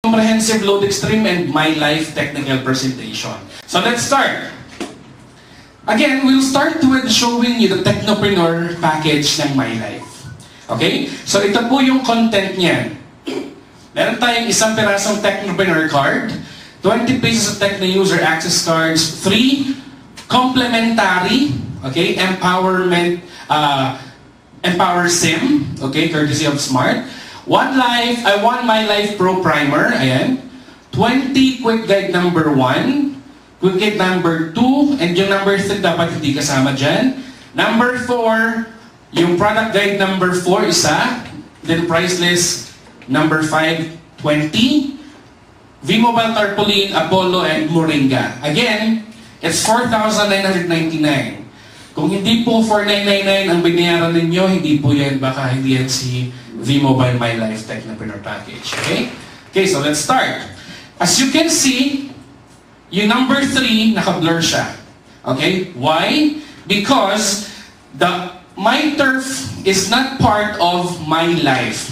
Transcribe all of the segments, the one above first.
Comprehensive Load Extreme and My Life technical presentation. So let's start. Again, we'll start with showing you the Technopreneur package ng My Life. Okay? So ito po yung content niyan. Meron tayong isang pirasong Technopreneur card, 20 pieces of Techno User Access cards, 3 complementary, okay, empowerment, Empower SIM, okay, courtesy of Smart. One My Life Pro Primer, ayan. 20 Quick Guide number 1, Quick Guide number 2, and yung number 3 dapat hindi kasama dyan. Number 4, yung Product Guide number 4, isa. Then price list number 5, 20. V-Mobile Tarpaulin, Apollo, and Moringa. Again, it's 4,999. Kung hindi po 4,999 ang binayaran ninyo, hindi po yan, baka hindi yan si V-Mobile My Life Technopreneur Package. Okay? Okay, so let's start. As you can see, yung number 3, naka-blur siya. Okay? Why? Because the My Turf is not part of My Life.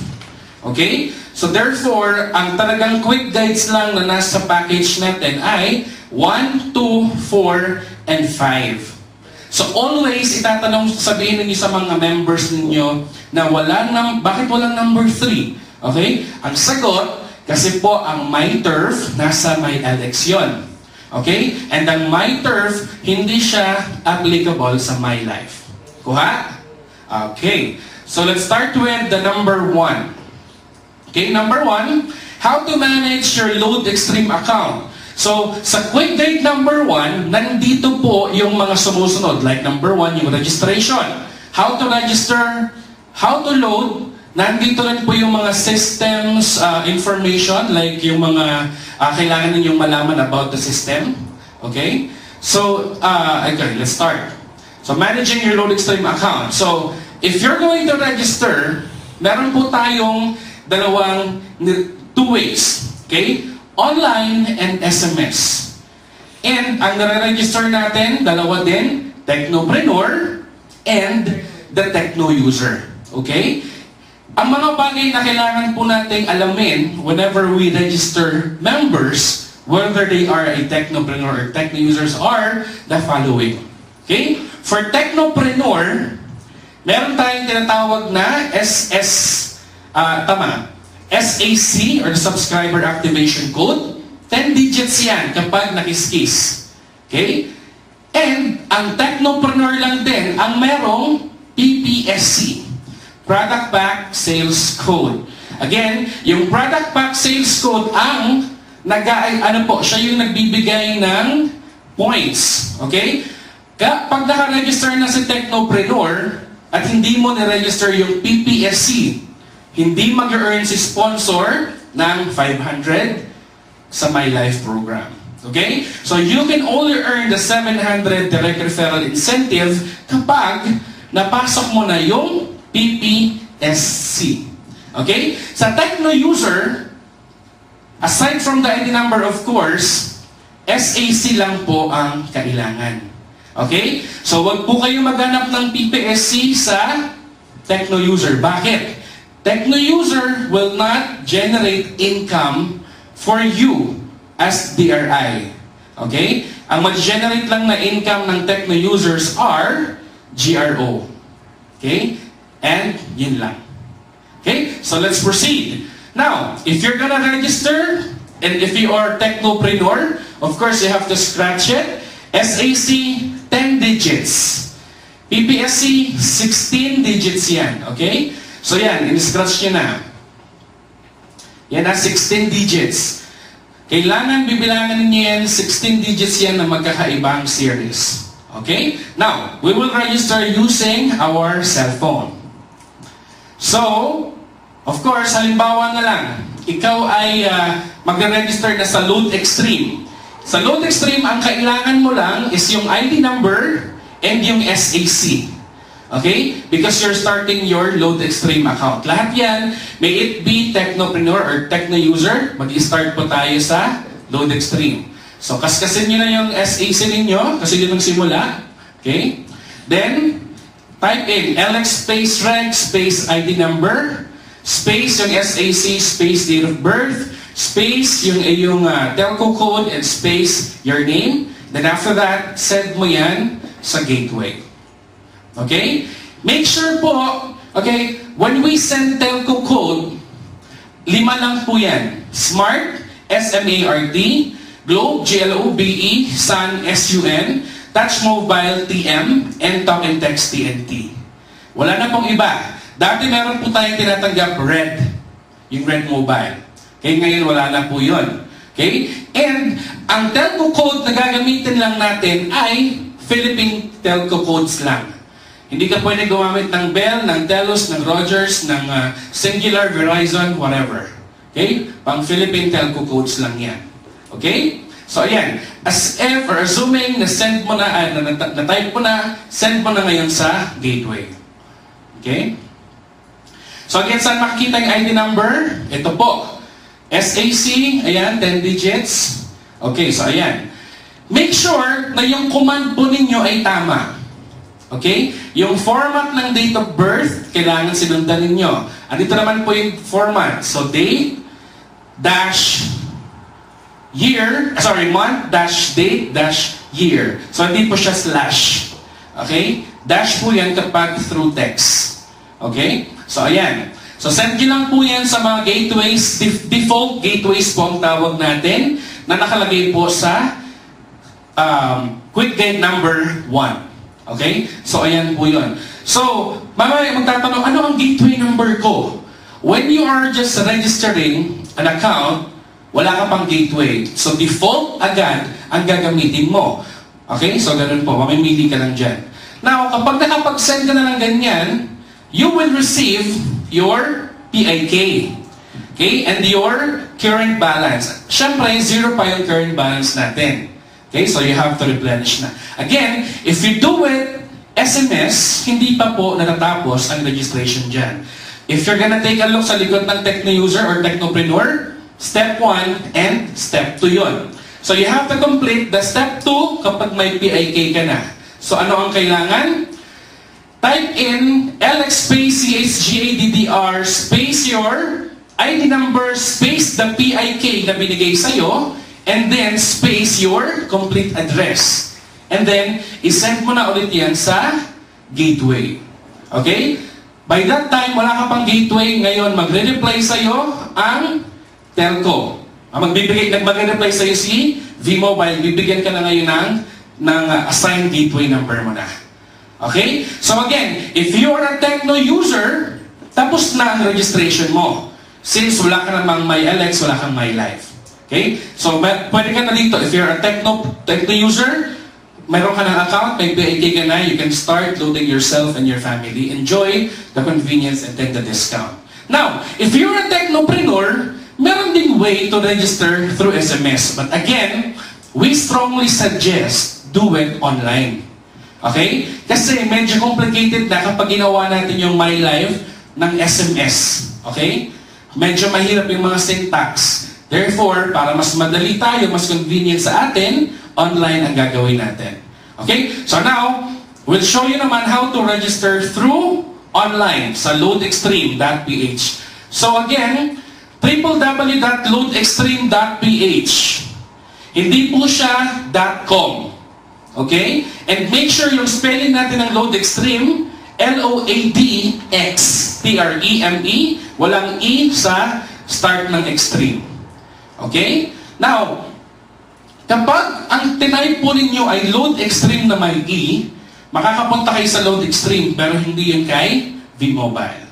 Okay? So therefore, ang talagang quick guides lang na nasa package natin ay 1, 2, 4, and 5. So always, sabihin ninyo sa mga members ninyo na bakit walang number 3? Okay? Ang sagot, kasi po ang My Turf, nasa My LX yun. Okay? And ang My Turf, hindi siya applicable sa My Life. Kuha? Okay. So let's start with the number 1. Okay, number 1, how to manage your Load Extreme account. So, sa Quick Guide number 1, nandito po yung mga sumusunod. Like number 1, yung registration. How to register, how to load. Nandito rin po yung mga systems information, like yung mga kailangan ninyong malaman about the system. Okay? So, okay, let's start. So, managing your Load Extreme account. So, if you're going to register, meron po tayong two ways. Okay? Online and SMS. And ang nare-register natin, dalawa din, Technopreneur and the Techno User. Okay? Ang mga bagay na kailangan po nating alamin whenever we register members, whether they are a Technopreneur or Techno Users, are the following. Okay? For Technopreneur, meron tayong tinatawag na SAC or Subscriber Activation Code. 10 digits yan kapag nakiskis. Okay? And ang Technopreneur lang din ang merong PPSC, Product Pack Sales Code. Again, yung Product Pack Sales Code siya yung nagbibigay ng points. Okay? Kapag naka-register na si Technopreneur at hindi mo na-register yung PPSC, hindi mag-earn si sponsor ng 500 sa My Life program. Okay? So you can only earn the 700 direct referral incentive kapag napasok mo na yung PPSC. Okay? Sa Techno User, aside from the ID number, of course, SAC lang po ang kailangan. Okay? So wag po kayo maghanap ng PPSC sa Techno User. Bakit? Techno User will not generate income for you as DRI. Okay? Ang mag-generate lang na income ng Techno Users are GRO. Okay? And yun lang. Okay? So let's proceed. Now, if you're gonna register, and if you are Technopreneur, of course you have to scratch it. SAC, 10 digits. PPSC, 16 digits yan. Okay? So yan, in-scratch nyo na. Yan na, 16 digits. Kailangan bibilangan niyo yan, 16 digits yan na magkakaibang series. Okay? Now, we will register using our cell phone. So, of course, halimbawa na lang, ikaw ay magre-register na sa Load Extreme. Sa Load Extreme, ang kailangan mo lang is yung ID number and yung SAC. Okay? Because you're starting your Load Extreme account. Lahat yan, may it be Technopreneur or Techno User, mag-start po tayo sa Load Extreme. So, kaskasin nyo na yung SAC ninyo, kasi yun ang simula. Okay? Then, type in LX space rank space ID number, space yung SAC, space date of birth, space yung iyong telco code, and space your name. Then after that, send mo yan sa gateway. Okay? Make sure po, okay, when we send telco code, 5 lang po yan. Smart, S-M-A-R-T, Globe, G-L-O-B-E, Sun, S-U-N, Touch Mobile, T-M, and Talk and Text, TNT. Wala na pong iba. Dati meron po tayong tinatanggap Red, yung Red Mobile. Okay, ngayon wala na po yun. Okay? And ang telco code na gagamitin lang natin ay Philippine telco codes lang. Hindi ka pwede gumamit ng Bell, ng Telus, ng Rogers, ng Singular, Verizon, whatever. Okay? Pang Philippine telco codes lang yan. Okay? So ayan, as if or assuming na-send mo na, na-type mo na, send mo na ngayon sa gateway. Okay? So again, saan makikita yung ID number? Ito po. SAC, ayan, 10 digits. Okay, so ayan. Make sure na yung command po ninyo ay tama. Okay? Yung format ng date of birth, kailangan sinundan ninyo. Andito naman po yung format. So date, dash, year, month, dash, date, dash, year. So hindi po siya slash. Okay? Dash po yan kapag through text. Okay? So ayan. So send nyo lang po yan sa mga gateways, default gateways po ang tawag natin, na nakalagay po sa quick gate number 1. Okay? So ayan po yun. So, mamaya magtatanong, ano ang gateway number ko? When you are just registering an account, wala ka pang gateway. So default agad ang gagamitin mo. Okay? So ganun po, mamimili ka lang dyan. Now, kapag nakapag-send ka na ng ganyan, you will receive your PIK. Okay? And your current balance. Siyempre, 0 pa yung current balance natin. Okay? So you have to replenish na. Again, if you do it SMS, hindi pa po natatapos ang registration dyan. If you're gonna take a look sa likod ng Techno-user or Technopreneur, step 1 and step 2 yun. So you have to complete the step 2 kapag may PIK ka na. So ano ang kailangan? Type in LX space CHGADDR space your ID number space the PIK na binigay sa'yo, and then space your complete address. And then, isend mo na ulit yan sa gateway. Okay? By that time, wala ka pang gateway. Ngayon, magre-reply sa'yo ang telco. Magre-reply sa'yo si V-Mobile. Bibigyan ka na ngayon ng assigned gateway number mo na. Okay? So again, if you are a Techno user, tapos na ang registration mo. Since wala ka namang MyLX, wala kang MyLife. Okay? So pwede ka na dito. If you're a Techno user, mayroon ka ng account, may PIK ka na, you can start loading yourself and your family. Enjoy the convenience and take the discount. Now, if you're a Technopreneur, meron ding way to register through SMS. But again, we strongly suggest do it online. Okay? Kasi medyo complicated na kapag ginawa natin yung MyLife ng SMS. Okay? Medyo mahirap yung mga syntax. Therefore, para mas madali tayo, mas convenient sa atin, online ang gagawin natin. Okay? So now, we'll show you naman how to register through online sa loadextreme.ph. So again, www.loadextreme.ph. Hindi po siya .com. Okay? And make sure yung spelling natin ng Loadextreme, L-O-A-D-X-T-R-E-M-E, walang E sa start ng extreme. Okay? Now, kapag ang tinype po ninyo ay Loadextreme na may E, makakapunta kayo sa Loadextreme, pero hindi yun kay V-Mobile.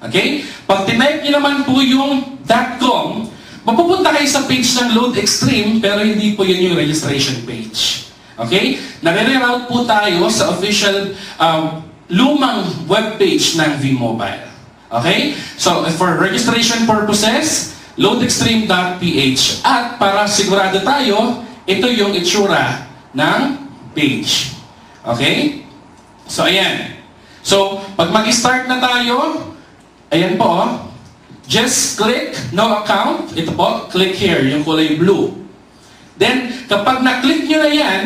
Okay? Pag tinype nyo naman po yung .com, mapupunta kayo sa page ng Loadextreme, pero hindi po yun yung registration page. Okay? Nare-route po tayo sa official lumang webpage ng V-Mobile. Okay? So, for registration purposes, loadextreme.ph. At para sigurado tayo, ito yung itsura ng page. Okay? So, ayan. So, pag mag-start na tayo, ayan po, just click no account. Ito po, click here, yung kulay blue. Then, kapag na-click nyo na yan,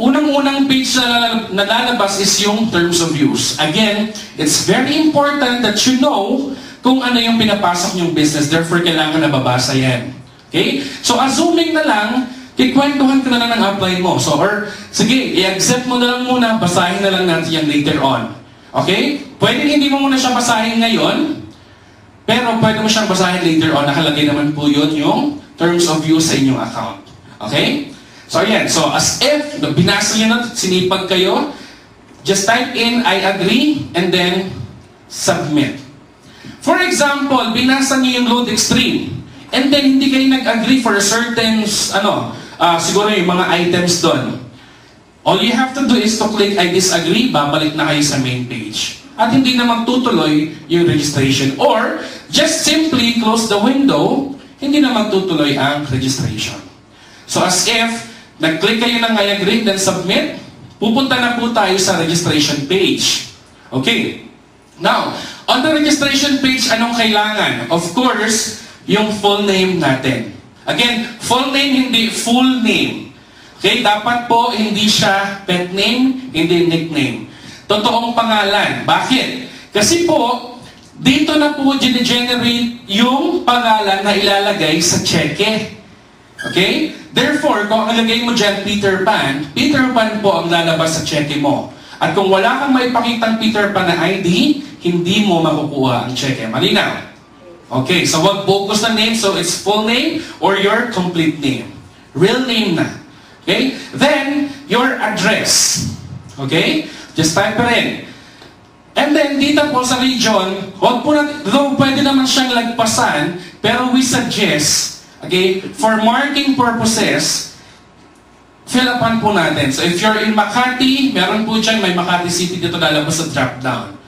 unang-unang page na lalabas is yung terms of use. Again, it's very important that you know kung ano yung pinapasok yung business. Therefore, kailangan nababasa yan. Okay? So, assuming na lang, kikwentuhan ka na lang ng apply mo. So, or, sige, i-accept mo na lang muna, basahin na lang natin yan later on. Okay? Pwede hindi mo muna siya basahin ngayon, pero pwede mo siyang basahin later on. Nakalagay naman po yun yung terms of use sa inyong account. Okay? So, ayan. So, as if, binasa nyo na, sinipag kayo, just type in, I agree, and then, submit. For example, binasa nyo yung load extreme, and then hindi kayo nag-agree for a certain, siguro yung mga items doon. All you have to do is to click I disagree, babalik na kayo sa main page. At hindi na magtutuloy yung registration. Or, just simply close the window, hindi na magtutuloy ang registration. So as if, nag-click kayo ng I agree, then submit, pupunta na po tayo sa registration page. Okay. Now, on the registration page, anong kailangan? Of course, yung full name natin. Again, full name, hindi full name. Okay, dapat po hindi siya pet name, hindi nickname. Totoong pangalan. Bakit? Kasi po, dito na po generate yung pangalan na ilalagay sa cheque. Okay? Therefore, kung ang ilagay mo dyan, Peter Pan po ang lalabas sa cheque mo. At kung wala kang maipakitang Peter Pan na ID, hindi mo makukuha ang cheque. Malinaw? Okay, so wag focus na name, so it's full name or your complete name. Real name na. Okay? Then, your address. Okay? Just type it in. And then, dito po sa region, wag po natin, though pwede naman siyang lagpasan, pero we suggest, okay, for marking purposes, fill upan po natin. So if you're in Makati, meron po dyan, may Makati City dito lalabas sa drop down.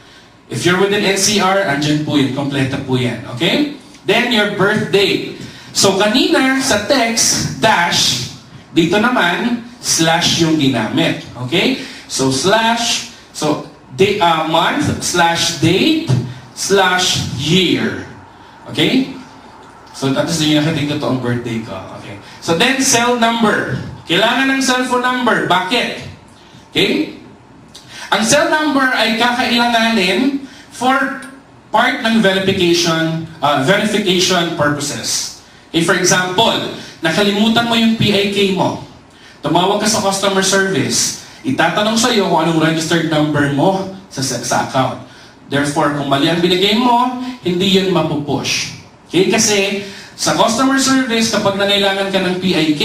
If you're within NCR, andyan po yun, kompleta po yan. Okay? Then your birth date. So kanina, sa text, dash, dito naman, slash yung ginamit. Okay? So slash, so month, slash date, slash year. Okay? So that is yung nakating ko ang birthday ko. Okay? So then, cell number. Kailangan ng cellphone number. Bakit? Okay? Ang cell number ay kakailanganin for part ng verification purposes. Okay, for example, nakalimutan mo yung PIK mo. Tumawag ka sa customer service. Itatanong sa iyo kung anong registered number mo sa account. Therefore, kung mali ang binigay mo, hindi yun mapupush. Okay? Kasi sa customer service, kapag nangailangan ka ng PIK,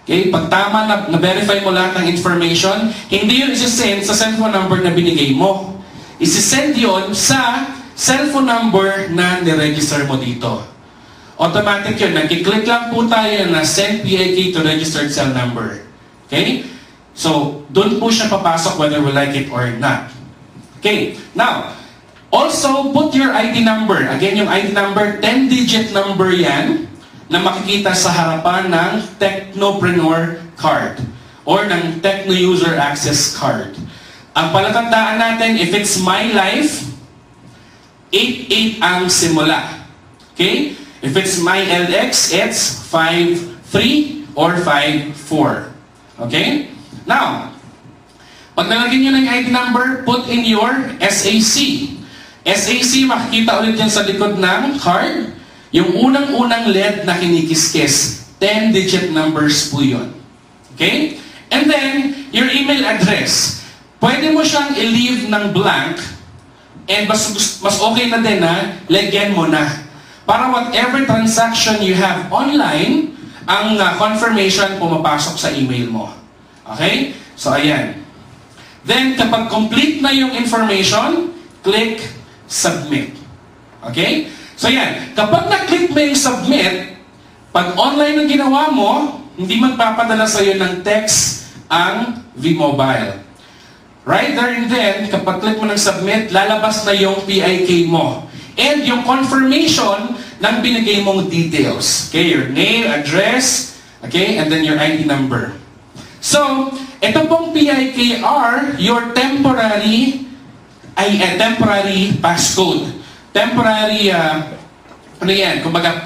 okay, pag tama na-verify mo lahat ng information, hindi yun isi-send sa cellphone number na binigay mo. Isi-send yun sa cellphone number na niregister mo dito. Automatic yun. Nagkiklik lang po tayo na send PIK to registered cell number. Okay? So, doon po siya papasok whether we like it or not. Okay. Now, also, put your ID number. Again, yung ID number, 10-digit number yan, na makikita sa harapan ng Technopreneur card or ng Techno User Access card. Ang palatandaan natin, if it's My Life, 88 ang simula. Okay? If it's My LX, it's 53 or 54. Okay? Now, pag nalagyan nyo ng ID number, put in your SAC. SAC, makikita ulit yan sa likod ng card. Yung unang-unang LED na kinikis-kis, 10-digit numbers po yun. Okay? And then, your email address. Pwede mo siyang i-leave ng blank and mas okay na din na lagyan mo na. Para whatever transaction you have online, ang confirmation pumapasok sa email mo. Okay? So, ayan. Then, kapag complete na yung information, click Submit. Okay? So yan, kapag na-click mo yung submit, pag online ang ginawa mo, hindi magpapadala sa iyo ng text ang V-Mobile. Right there and then, kapag click mo ng submit, lalabas na yung PIK mo. And yung confirmation ng binigay mong details. Okay, your name, address, okay, and then your ID number. So, ito pong PIK are your temporary passcode. Temporary, ano yan, kumbaga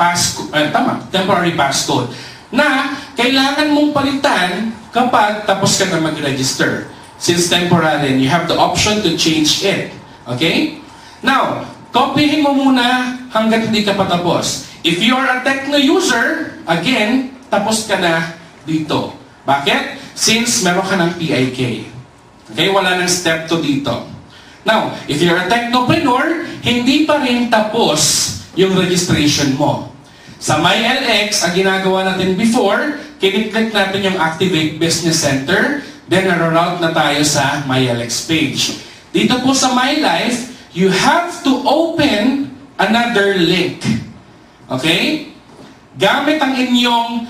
temporary passcode, na kailangan mong palitan kapag tapos ka na mag-register. Since temporary, you have the option to change it. Okay? Now, Copyhin mo muna hanggat hindi ka patapos. If you are a Tecno user, again, tapos ka na dito. Bakit? Since meron ka ng PIK. Okay, wala nang step 2 dito. Now, if you're a Technopreneur, hindi pa rin tapos yung registration mo. Sa MyLX, ang ginagawa natin before, kiniklik natin yung Activate Business Center, then naroute na tayo sa MyLX page. Dito po sa MyLife, you have to open another link. Okay? Gamit ang inyong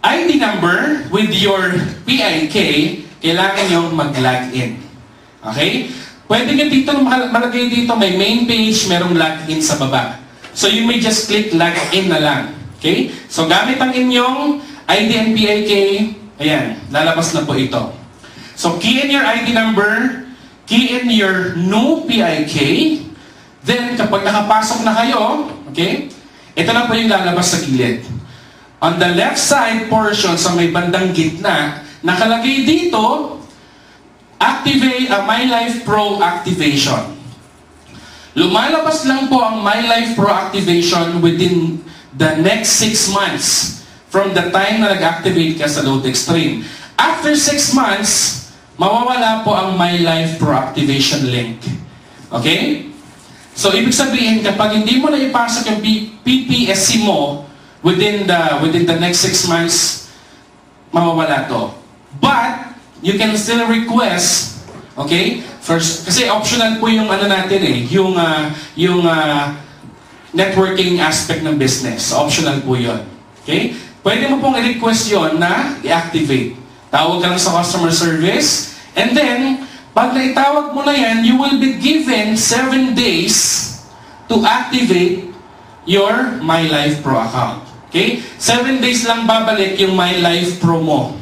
ID number with your PIK, kailangan nyo mag-login. Okay? Pwede nyo dito, malagay dito, may main page, merong login sa baba. So you may just click login na lang. Okay? So gamit ang inyong ID and PIK, ayan, lalabas na po ito. So key in your ID number, key in your new PIK, then kapag nakapasok na kayo, okay, ito na po yung lalabas sa gilid. On the left side portion, sa may bandang gitna, nakalagay dito, activate MyLife Pro Activation. Lumalabas lang po ang MyLife Pro Activation within the next 6 months from the time na nag-activate ka sa LoadExtreme. After 6 months, mawawala po ang MyLife Pro Activation link. Okay? So, ibig sabihin, kapag hindi mo na ipasok yung PPSC mo within the next 6 months, mawawala to. But, you can still request, okay? First, kasi optional po yung ano natin yung networking aspect ng business. Optional po yun. Okay? Pwede mo pong i-request yun na i-activate. Tawag ka lang sa customer service, and then, pag naitawag mo na yan, you will be given 7 days to activate your MyLife Pro account. Okay? 7 days lang babalik yung MyLife Pro mo.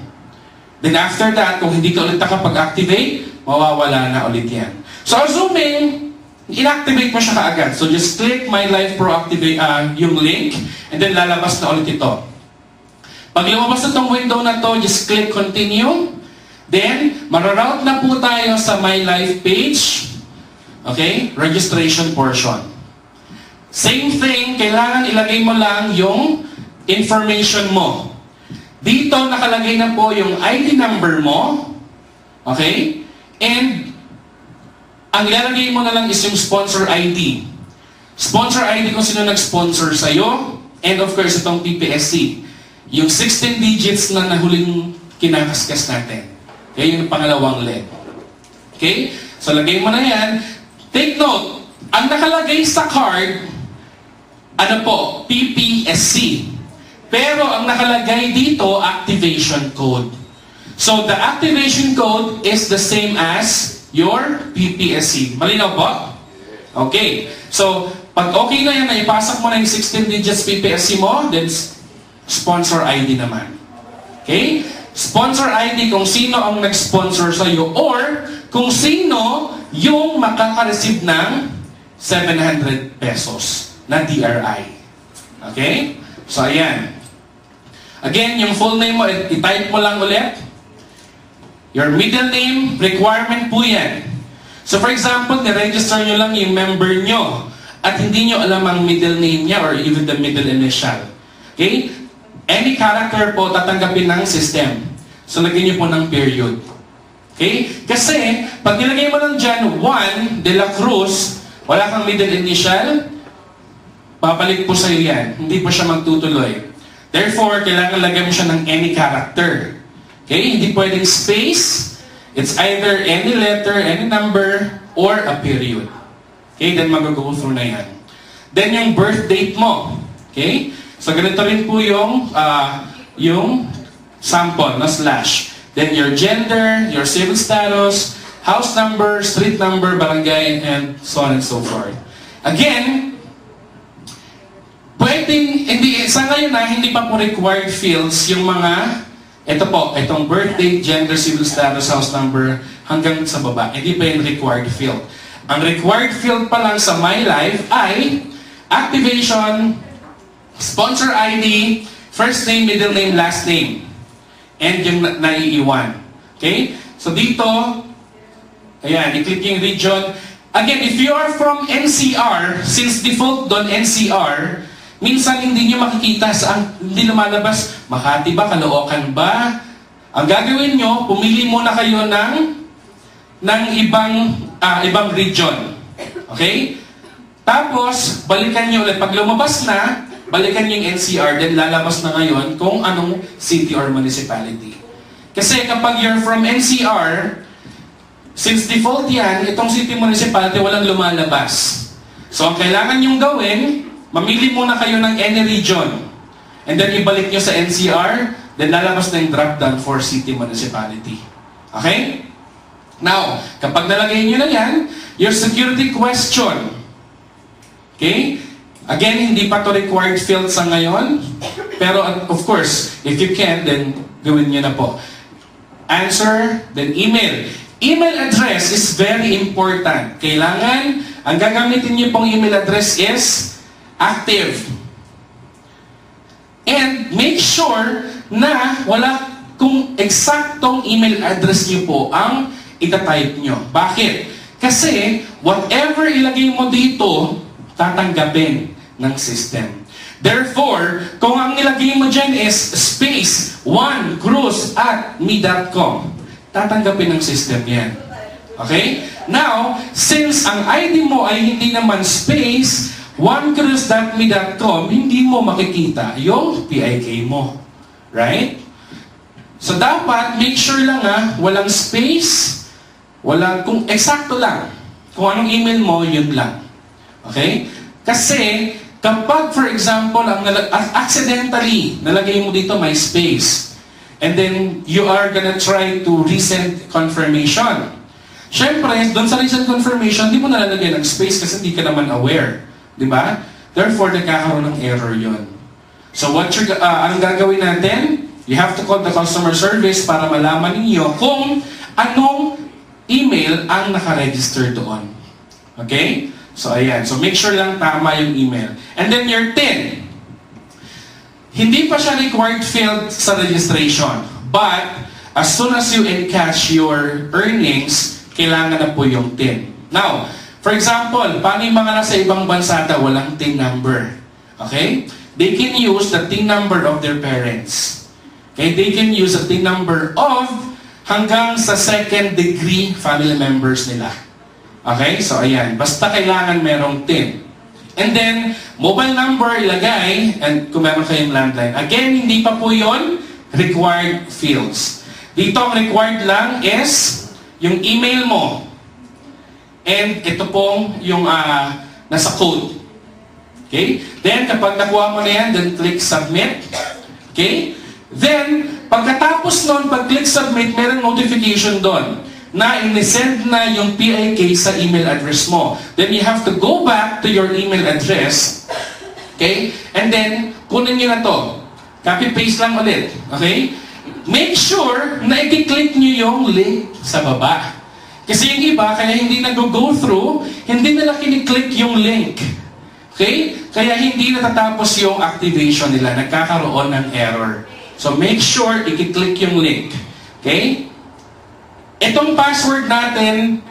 Then after that, kung hindi ka ulit nakapag-activate, mawawala na ulit yan. So assuming, inactivate mo siya kaagad. So just click MyLife Pro activate yung link, and then lalabas na ulit ito. Pag lumabas na itong window na to, just click continue. Then, mararoute na po tayo sa MyLife page. Okay? Registration portion. Same thing, kailangan ilagay mo lang yung information mo. Dito, nakalagay na po yung ID number mo. Okay? And, ang ilalagay mo na lang is yung sponsor ID. Sponsor ID kung sino nag-sponsor sa'yo. And of course, itong PPSC. Yung 16 digits na nahuling kinakaskas natin. Okay, yung pangalawang LED. Okay? So, lagay mo na yan. Take note, ang nakalagay sa card, ano po? PPSC. Pero, ang nakalagay dito, activation code. So, the activation code is the same as your PPSC. Malinaw po? Okay. So, pag okay na yan, naipasok mo na yung 16 digits PPSC mo, then sponsor ID naman. Okay? Sponsor ID kung sino ang nag-sponsor sa iyo or kung sino yung makaka-receive ng 700 pesos na DRI. Okay? So, ayan. Again, yung full name mo, i-type mo lang ulit. Your middle name, requirement po yan. So, for example, ni-register nyo lang yung member nyo at hindi nyo alam ang middle name niya or even the middle initial. Okay? Any character po tatanggapin ng system. So, lagyan nyo po ng period. Okay? Kasi, pag nilagay mo lang dyan, Juan de la Cruz, wala kang middle initial, babalik po sa'yo yan. Hindi po siya magtutuloy. Therefore, kailangan lagyan mo siya ng any character. Okay? Hindi pwedeng space. It's either any letter, any number, or a period. Okay? Then, mag-go through na yan. Then, yung birth date mo. Okay? So, ganito rin po yung sample na slash. Then, your gender, your civil status, house number, street number, barangay, and so on and so forth. Again, pwedeng, sa ngayon na, hindi pa po required fields yung mga, ito po, itong birth date, gender, civil status, house number, hanggang sa baba. Hindi pa yung required field. Ang required field pa lang sa MyLife ay activation, sponsor ID, first name, middle name, last name. And yung naiiwan. Okay? So dito, ayan, i-click yung region. Again, if you are from NCR, since default doon NCR, minsan hindi nyo makikita saan, hindi lumalabas, Makati ba, Caloocan ba? Ang gagawin nyo, pumili muna kayo ng ibang region. Okay? Tapos, balikan nyo ulit. Pag lumabas na, balikan nyo yung NCR, then lalabas na ngayon kung anong city or municipality. Kasi kapag you're from NCR, since default yan, itong city municipality walang lumalabas. So, ang kailangan nyong gawin, mamili muna kayo ng any region. And then, ibalik nyo sa NCR, then lalabas na yung drop-down for city municipality. Okay? Now, kapag nalagay nyo na yan, your security question. Okay? Again, hindi pa to required field sa ngayon. Pero, of course, if you can, then gawin nyo na po. Answer, then email. Email address is very important. Kailangan, ang gagamitin niyo pong email address is active. And make sure na kung eksaktong email address niyo po ang itatype niyo. Bakit? Kasi whatever ilagay mo dito, tatanggapin ng system. Therefore, kung ang nilagay mo dyan is space 1cruz@me.com, tatanggapin ng system yan. Okay? Now, since ang ID mo ay hindi naman space 1cruz.me.com, hindi mo makikita yung PIK mo. Right? So, dapat make sure lang walang space, kung eksakto lang. Kung anong email mo, yun lang. Okay? Kasi, kapag, for example, accidentally, nalagay mo dito may space, and then you are gonna try to resend confirmation. Siyempre, doon sa resend confirmation, di mo nalalagay ng space kasi hindi ka naman aware. Di ba? Therefore, nagkakaroon ng error yon. So, anong gagawin natin? You have to call the customer service para malaman ninyo kung anong email ang nakaregister doon. Okay? So, ayan. So, make sure lang tama yung email. And then, your 10. Hindi pa siya required field sa registration. But, as soon as you encash your earnings, kailangan na po yung 10. Now, for example, paano yung mga nasa ibang bansa na walang TIN number? Okay? They can use the TIN number of their parents. Okay? They can use the TIN number of hanggang sa second degree family members nila. Okay? So, ayan. Basta kailangan merong TIN. And then, mobile number ilagay, and kung meron kayong landline. Again, hindi pa po yon required fields. Dito, ang required lang is yung email mo. And ito pong yung nasa code. Okay? Then, kapag nakuha mo na yan, then click submit. Okay? Then, pagkatapos nun, pag click submit, merong notification doon na in-send na yung PIK sa email address mo. Then you have to go back to your email address. Okay? And then, kunin nyo na to. Copy-paste lang ulit. Okay? Make sure na i-click nyo yung link sa baba. Kasi yung iba, kaya hindi nag-go through, hindi nila kiniklik yung link. Okay? Kaya hindi natatapos yung activation nila. Nagkakaroon ng error. So make sure i-click yung link. Okay? Itong password natin,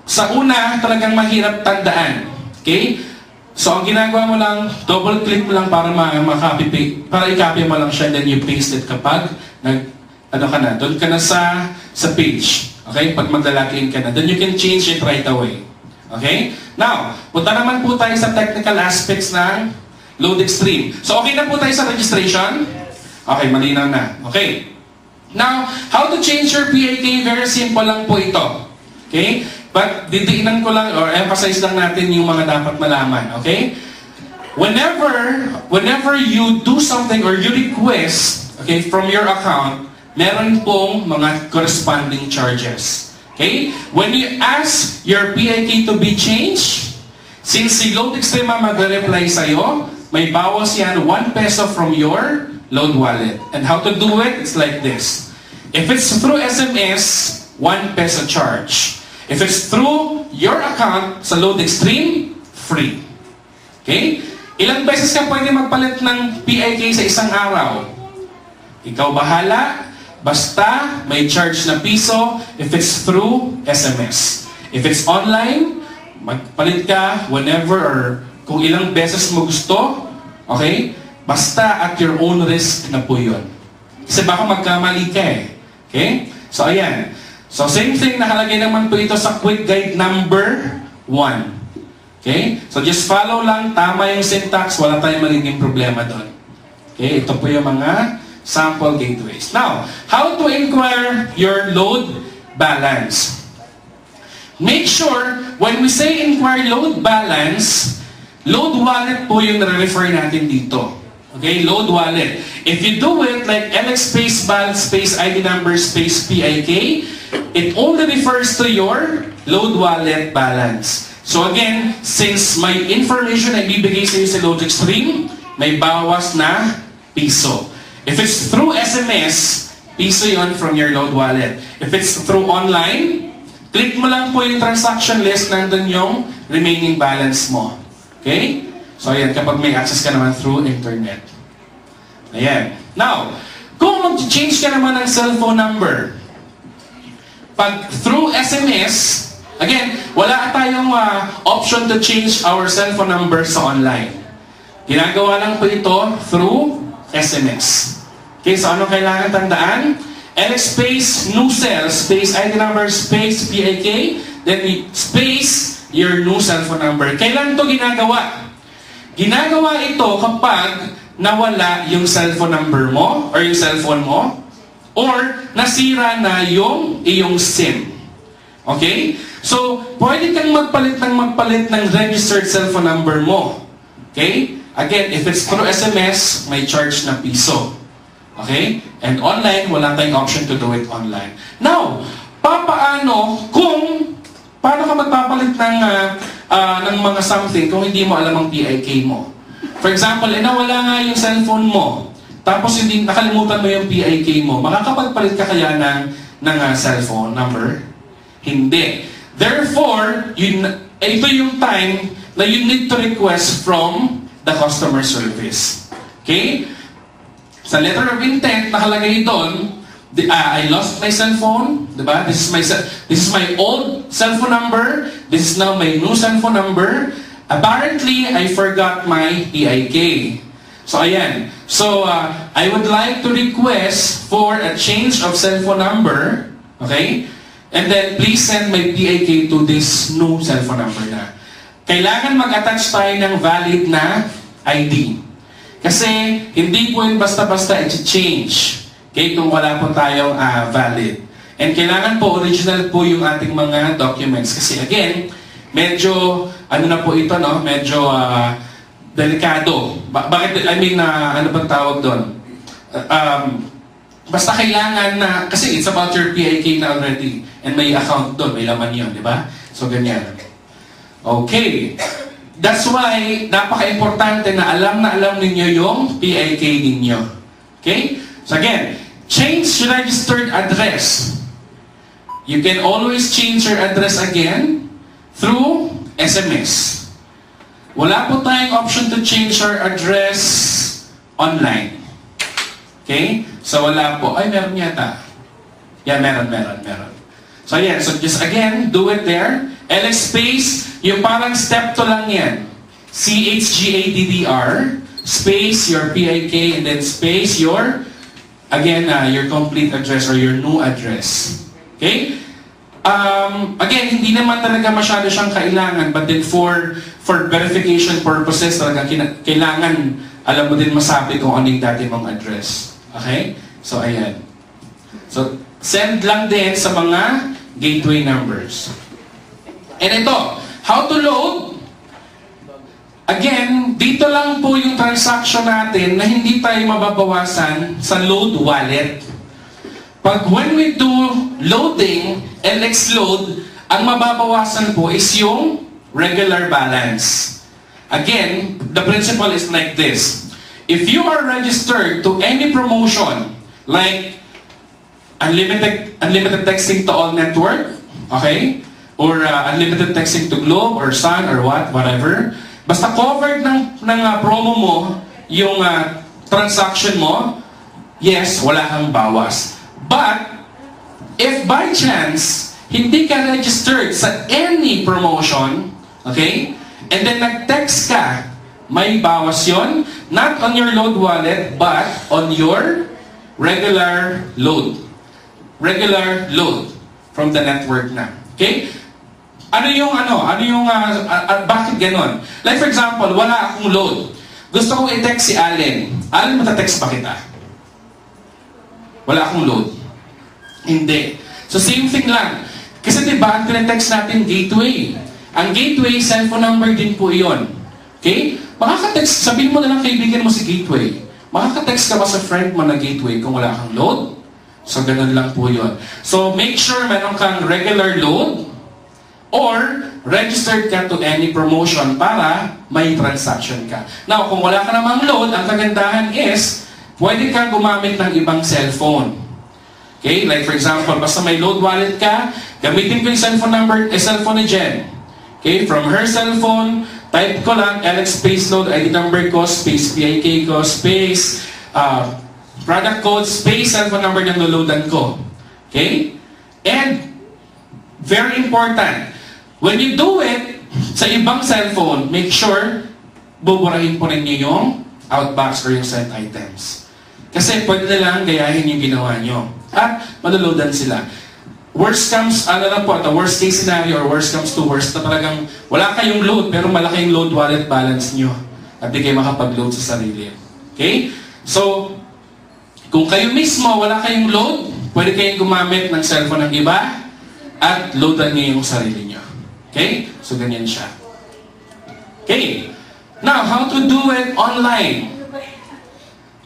sa una, talagang mahirap tandaan. Okay? So, ang ginagawa mo lang, double-click mo lang para i-copy mo lang siya, then you paste it kapag doon ka na sa page. Okay? Pag maglalagin ka na, then you can change it right away. Okay? Now, punta naman po tayo sa technical aspects ng LoadXtream. So, okay na po tayo sa registration? Okay, malinaw na. Okay. Now, how to change your PIK? Very simple lang po ito. Okay? But, didiinan ko lang, or emphasize lang natin yung mga dapat malaman. Okay? Whenever you do something or you request, okay, from your account, meron pong mga corresponding charges. Okay? When you ask your PIK to be changed, since si LoadXtream magre-reply sa'yo, may bawas yan 1 peso from your Load Wallet. And how to do it? It's like this. If it's through SMS, 1 peso charge. If it's through your account sa LoadXtream, free. Okay? Ilang beses ka pwede magpalit ng PIK sa isang araw? Ikaw bahala. Basta may charge na piso if it's through SMS. If it's online, Magpalit ka whenever or kung ilang beses mo gusto. Okay? Basta at your own risk na po yun. Kasi baka magkamali ka eh. Okay? So, ayan. So, same thing, nakalagay naman po ito sa quick guide number 1. Okay? So, just follow lang. Tama yung syntax. Wala tayong magiging problema doon. Okay? Ito po yung mga sample gateways. Now, how to inquire your load balance? Make sure, when we say inquire load balance, load wallet po yung na-refer natin dito. Okay, load wallet. If you do it like LX space balance space ID number space PIK, it only refers to your load wallet balance. So again, since may information na ibibigay sa iyo sa logic stream, may bawas na piso. If it's through SMS, piso yon from your load wallet. If it's through online, click mo lang po yung transaction list, nandun yung remaining balance mo. Okay? So, ayan, kapag may access ka naman through internet. Ayan. Now, kung mag-change ka naman ng cellphone number, pag through SMS, again, wala tayong option to change our cellphone number sa online. Ginagawa lang po ito through SMS. Okay, so ano kailangan tandaan? LX space, new cell, space ID number, space PIK, then space, your new cellphone number. Kailan ito ginagawa? Ginagawa ito kapag nawala yung cellphone number mo or yung cellphone mo or nasira na yung iyong SIM. Okay? So, pwede kang magpalit ng registered cellphone number mo. Okay? Again, if it's through SMS, may charge na piso. Okay? And online, wala tayong option to do it online. Now, paano ka magpapalit ng mga something kung hindi mo alam ang PIK mo? For example, nawala nga yung cellphone mo, tapos hindi nakalimutan mo yung PIK mo, makakapagpalit ka kaya ng cellphone number? Hindi. Therefore, ito yung time na you need to request from the customer service. Okay? Sa letter of intent, nakalagay doon, I lost my cell phone, diba? This is my old cell phone number. This is now my new cell phone number. Apparently, I forgot my PIK. So, ayan. So, I would like to request for a change of cell phone number. Okay? And then, please send my PIK to this new cell phone number na. Kailangan mag-attach tayo ng valid na ID. Kasi, hindi po yun basta-basta i-change. Okay, kung wala po tayong valid. And kailangan po, original po yung ating mga documents. Kasi again, medyo, ano na po ito, no? Medyo delikado. Bakit, ano bang tawag doon? Basta kailangan na, kasi it's about your PIK na already. And may account doon, may laman yun, di ba? So, ganyan. Okay. That's why, napaka-importante na alam ninyo yung PIK ninyo. Okay? So again, change registered address. You can always change your address again through SMS. Wala po tayong option to change our address online. Okay? So wala po. Ay, meron yata. Yeah, meron. So yeah, so just again, do it there. LX space, yung parang step 2 lang yan. CHGADDR, space, your PIK, and then space, your complete address or your new address. Okay? Again, hindi naman talaga masyado siyang kailangan, but then for verification purposes, talaga kailangan, alam mo din masabi kung ano yung dati mong address. Okay? So, ayan. So, send lang din sa mga gateway numbers. And ito, how to load? Again, dito lang po yung transaction natin na hindi tayo mababawasan sa load wallet. When we do loading, LX load, ang mababawasan po is yung regular balance. Again, the principle is like this. If you are registered to any promotion, like unlimited texting to all network, okay? Or unlimited texting to Globe or Sun or whatever, basta covered ng promo mo yung transaction mo, yes, wala kang bawas. But, if by chance, hindi ka registered sa any promotion, Okay? And then nag-text ka, may bawas yon, not on your load wallet, but on your regular load. Regular load from the network na. Okay? Bakit ganon? Like for example, wala akong load. Gusto kong i-text si Allen. Allen, matatext ba kita? Wala akong load. Hindi. So same thing lang. Kasi diba, ang tinetext natin gateway. Ang gateway, cellphone number din po iyon. Okay? Makaka-text, sabihin mo na lang kaibigan mo si gateway. Makaka-text ka ba sa friend mo na gateway kung wala kang load? So ganun lang po yun. So make sure meron kang regular load or registered ka to any promotion para may transaction ka. Now, kung wala ka namang load, ang kagandahan is, pwede kang gumamit ng ibang cellphone. Okay? Like for example, basta may load wallet ka, gamitin ko yung cellphone ni Jen. Okay? From her cellphone, type ko lang, LX space load, ID number ko, space PIK ko, space, product code, space, cellphone number ng loloadan ko. Okay? And, very important, when you do it sa ibang cellphone, make sure buburahin po ninyo yung outbox or yung sent items. Kasi pwede na lang gayahin yung ginawa nyo. At maloloadan sila. Worst comes, the worst case scenario or worst comes to worst na talagang wala kayong load pero malaki yung load wallet balance nyo. At di kayo makapag-load sa sarili. Okay? So, kung kayo mismo wala kayong load, pwede kayong gumamit ng cellphone ng iba at loadan nyo yung sarili nyo. Okay? So, ganyan siya. Okay. Now, how to do it online?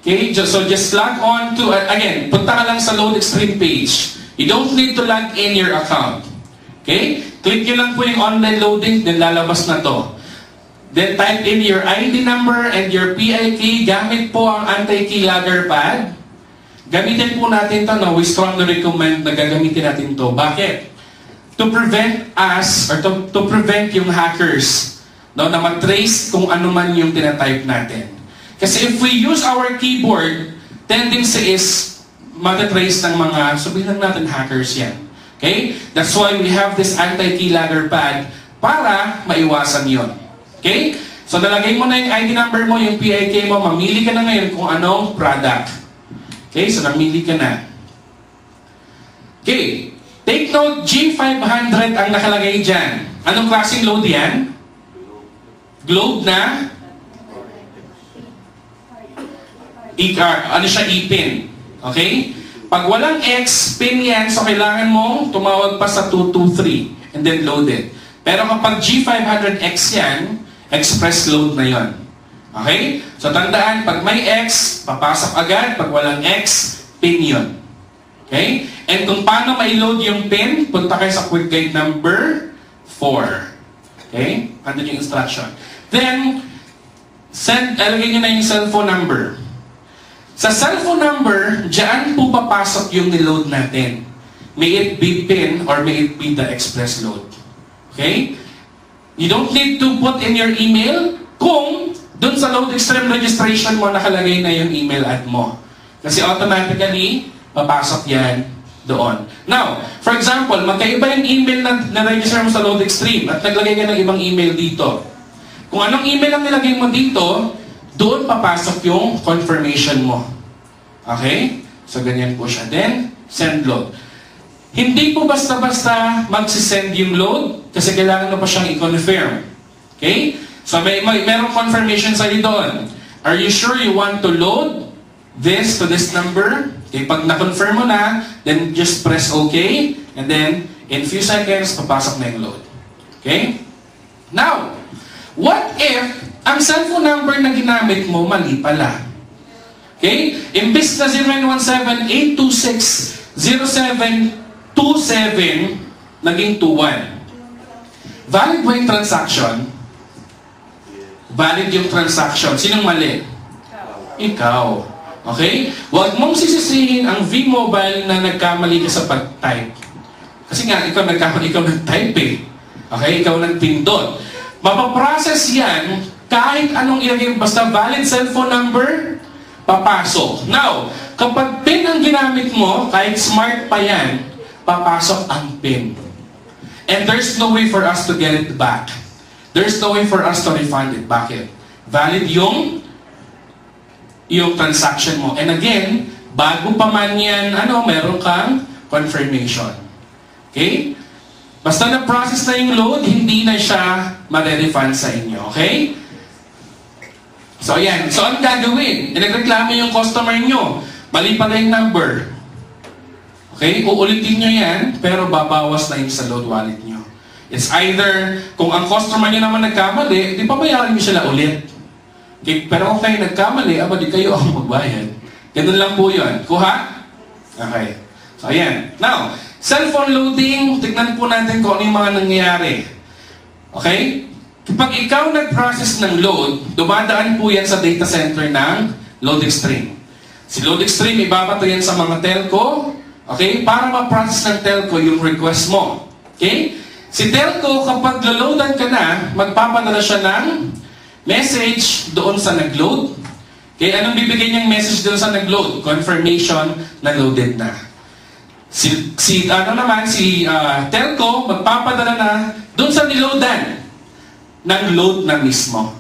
Okay? So, just log on to, again, punta ka lang sa Load Extreme page. You don't need to log in your account. Okay? Click nyo lang po yung online loading, then lalabas na to. Then, type in your ID number and your PIK. Gamit po ang anti-keylogger pad. Gamitin po natin to, no? We strongly recommend na gagamitin natin to. Bakit? To prevent us, or to prevent yung hackers, no, na mag-trace kung ano man yung tinatype natin. Kasi if we use our keyboard, tendency is matatrace ng mga, sabihin lang natin hackers yan. Okay? That's why we have this anti-keylogger pad para maiwasan yon. Okay? So nalagay mo na yung ID number mo, yung PIK mo, mamili ka na ngayon kung anong product. Okay? So namili ka na. Okay. Take note, G500 ang nakalagay dyan. Anong klaseng load yan? Globe na? Ano siya, E-pin. Okay? Pag walang X, pin yan, so kailangan mong tumawag pa sa 223 and then load it. Pero kapag G500X yan, express load na yon. Okay? So tandaan, pag may X, papasok agad. Pag walang X, pin yon. Okay? And kung paano ma-load yung pin, punta kayo sa quick guide number 4. Okay? Andun yung instruction. Then, ilagay nyo na yung cellphone number. Sa cellphone number, dyan po papasok yung niload natin. May it be pin or may it be the express load. Okay? You don't need to put in your email kung dun sa Load Extreme registration mo nakalagay na yung email ad mo. Kasi automatically, papasok yan doon. Now, for example, magkaiba yung email na na-register mo sa Load Extreme at naglagay ka ng ibang email dito. Kung anong email ang nilagay mo dito, doon papasok yung confirmation mo. Okay? So, ganyan po siya. Then, send load. Hindi po basta-basta magsisend yung load kasi kailangan mo pa siyang i-confirm. Okay? So, merong confirmation sa'yo doon. Are you sure you want to load this to this number? Okay, pag na-confirm mo na, then just press OK. And then, in few seconds, papasok na yung load. Okay? Now, what if ang cellphone number na ginamit mo, mali pala? Okay? Imbis na 0917-826-0727, naging 21. Valid ba yung transaction? Valid yung transaction. Sinong mali? Ikaw. Okay? Huwag mong sisisihin ang V-Mobile na nagkamali ka sa pag-type. Kasi nga, ikaw nag-type eh. Okay? Ikaw nagpindot. Mapaprocess yan kahit anong ilagay, basta valid cellphone number, papasok. Now, kapag PIN ang ginamit mo, kahit smart pa yan, papasok ang PIN. And there's no way for us to get it back. there's no way for us to refund it. Bakit? Valid yung transaction mo. And again, bago pa man yan, meron kang confirmation. Okay? Basta na-process na yung load, hindi na siya ma-refund sa inyo. Okay? So, ayan. So, ang gagawin? Nagreklamo yung customer nyo. Mali pala yung number. Okay? Uulitin nyo yan, pero babawas na yung sa load wallet nyo. It's either, kung ang customer nyo naman nagkamali, di pabayaran nyo sila ulit. Okay? Pero kung kayo nagkamali, di kayo ang magbayad. Ganun lang po yun. Kuha? Okay. So, ayan. Now, cellphone loading, tignan po natin kung ano yung mga nangyayari. Okay? Kapag ikaw nag-process ng load, dumadaan po yan sa data center ng LoadExtreme. Si LoadExtreme, ibabato yan sa mga telco, okay? Para ma-process ng telco yung request mo. Okay? Si telco, kapag loloadan ka na, magpapadala siya ng message doon sa nag-load. Okay? Anong bibigay niyang message doon sa nag-load? Confirmation na loaded na. Si telco, magpapadala na doon sa niloadan ng load na mismo.